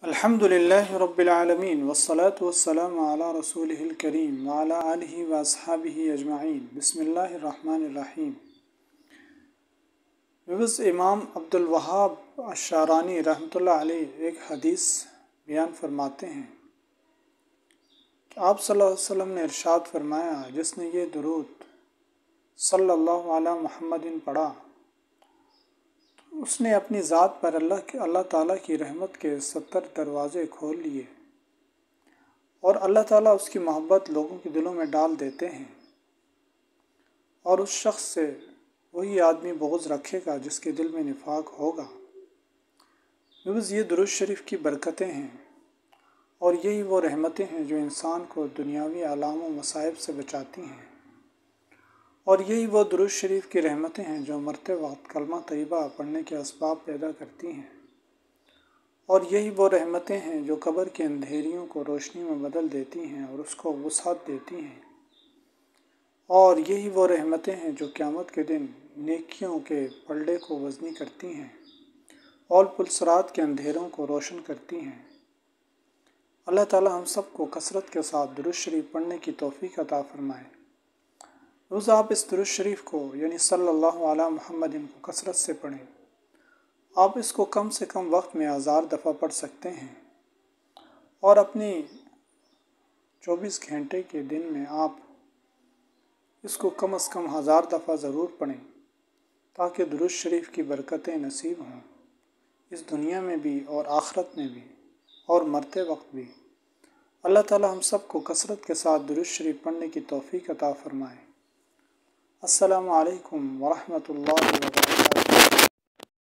الحمدللہ رب العالمین والصلاة والسلام علی رسولہ الکریم وعلی آلہ واصحابہ اجمعین بسم اللہ الرحمن الرحیم۔ امام عبد الوہاب الشعرانی رحمۃ اللہ علیہ ایک حدیث بیان فرماتے ہیں کہ آپ صلی اللہ علیہ وسلم نے ارشاد فرمایا، جس نے یہ درود صلی اللہ علی محمد پڑھا اس نے اپنی ذات پر اللہ تعالیٰ کی رحمت کے 70 دروازے کھول لیے اور اللہ تعالیٰ اس کی محبت لوگوں کے دلوں میں ڈال دیتے ہیں، اور اس شخص سے وہی آدمی بغض رکھے گا جس کے دل میں نفاق ہوگا۔ یہ درود شریف کی برکتیں ہیں، اور یہی وہ رحمتیں ہیں جو انسان کو دنیاوی آلام و مصائب سے بچاتی ہیں، اور یہی وہ درود شریف کی رحمتیں ہیں جو مرتے وقت کلمہ طیبہ پڑھنے کے اسباب پیدا کرتی ہیں، اور یہی وہ رحمتیں ہیں جو قبر کے اندھیریوں کو روشنی میں بدل دیتی ہیں اور اس کو وسعت دیتی ہیں، اور یہی وہ رحمتیں ہیں جو قیامت کے دن نیکیوں کے پلڑے کو وزنی کرتی ہیں اور پلسرات کے اندھیروں کو روشن کرتی ہیں۔ اللہ تعالی ہم سب کو کثرت کے ساتھ درود شریف پڑھنے کی توفیق عطا فرمائے۔ روز آپ اس درود شریف کو یعنی صلی اللہ علی محمد کو کثرت سے پڑھیں۔ آپ اس کو کم سے کم وقت میں 1000 دفعہ پڑھ سکتے ہیں، اور اپنی 24 گھنٹے کے دن میں آپ اس کو کم از کم 1000 دفعہ ضرور پڑھیں، تاکہ درود شریف کی برکتیں نصیب ہوں، اس دنیا میں بھی اور آخرت میں بھی اور مرتے وقت بھی۔ اللہ تعالی ہم سب کو کثرت کے ساتھ درود شریف پڑھنے کی توفیق عطا فرمائے۔ السلام علیکم ورحمۃ اللہ وبرکاتہ۔